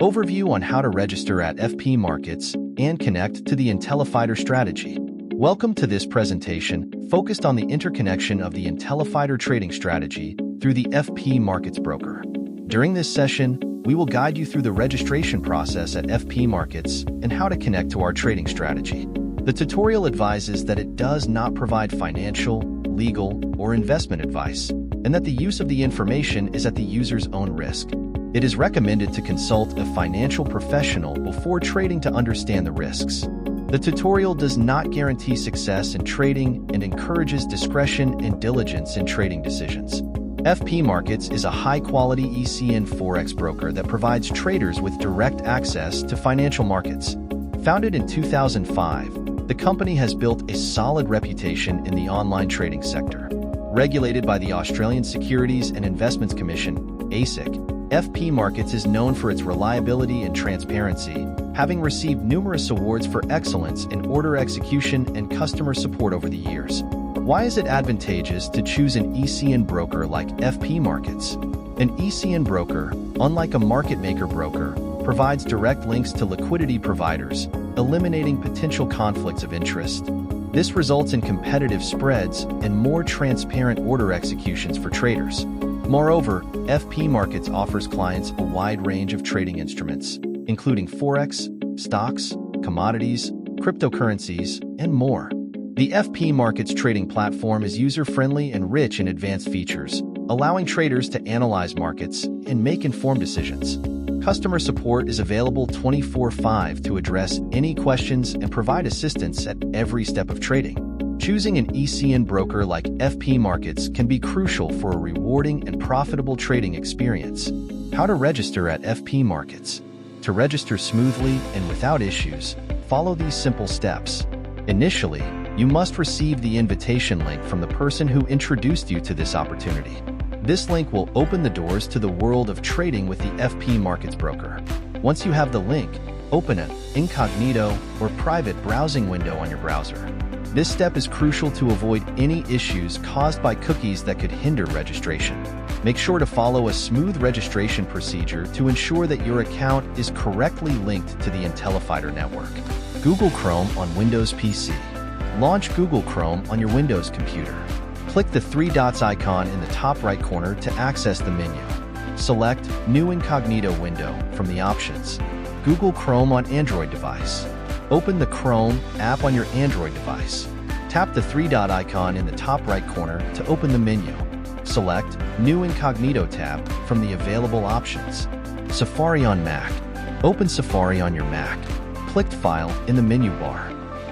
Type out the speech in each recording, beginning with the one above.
Overview on how to register at FP Markets and connect to the Intellifidar Strategy. Welcome to this presentation focused on the interconnection of the Intellifidar Trading Strategy through the FP Markets broker. During this session, we will guide you through the registration process at FP Markets and how to connect to our trading strategy. The tutorial advises that it does not provide financial, legal, or investment advice, and that the use of the information is at the user's own risk. It is recommended to consult a financial professional before trading to understand the risks. The tutorial does not guarantee success in trading and encourages discretion and diligence in trading decisions. FP Markets is a high-quality ECN Forex broker that provides traders with direct access to financial markets. Founded in 2005, the company has built a solid reputation in the online trading sector. Regulated by the Australian Securities and Investments Commission, ASIC, FP Markets is known for its reliability and transparency, having received numerous awards for excellence in order execution and customer support over the years. Why is it advantageous to choose an ECN broker like FP Markets? An ECN broker, unlike a market maker broker, provides direct links to liquidity providers, eliminating potential conflicts of interest. This results in competitive spreads and more transparent order executions for traders. Moreover, FP Markets offers clients a wide range of trading instruments, including Forex, stocks, commodities, cryptocurrencies, and more. The FP Markets trading platform is user-friendly and rich in advanced features, allowing traders to analyze markets and make informed decisions. Customer support is available 24/5 to address any questions and provide assistance at every step of trading. Choosing an ECN broker like FP Markets can be crucial for a rewarding and profitable trading experience. How to register at FP Markets. To register smoothly and without issues, follow these simple steps. Initially, you must receive the invitation link from the person who introduced you to this opportunity. This link will open the doors to the world of trading with the FP Markets broker. Once you have the link, open an incognito or private browsing window on your browser. This step is crucial to avoid any issues caused by cookies that could hinder registration. Make sure to follow a smooth registration procedure to ensure that your account is correctly linked to the Intellifidar network. Google Chrome on Windows PC. Launch Google Chrome on your Windows computer. Click the three dots icon in the top right corner to access the menu. Select New Incognito window from the options. Google Chrome on Android device. Open the Chrome app on your Android device. Tap the three-dot icon in the top right corner to open the menu. Select New Incognito tab from the available options. Safari on Mac. Open Safari on your Mac. Click File in the menu bar.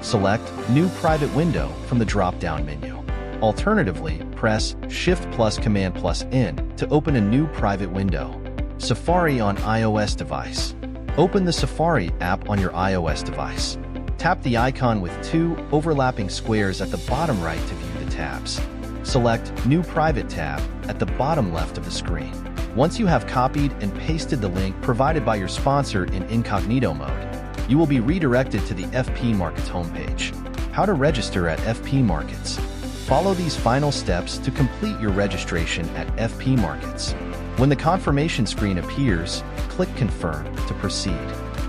Select New Private Window from the drop-down menu. Alternatively, press Shift plus Command plus N to open a new private window. Safari on iOS device. Open the Safari app on your iOS device. Tap the icon with two overlapping squares at the bottom right to view the tabs. Select New Private tab at the bottom left of the screen. Once you have copied and pasted the link provided by your sponsor in incognito mode, you will be redirected to the FP Markets homepage. How to register at FP Markets. Follow these final steps to complete your registration at FP Markets. When the confirmation screen appears, click Confirm to proceed.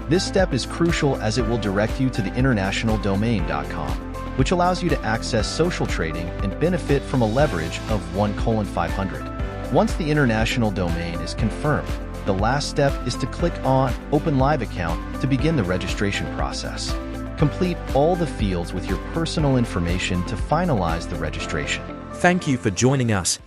This step is crucial as it will direct you to the internationaldomain.com, which allows you to access social trading and benefit from a leverage of 1:500. Once the international domain is confirmed, the last step is to click on Open Live Account to begin the registration process. Complete all the fields with your personal information to finalize the registration. Thank you for joining us.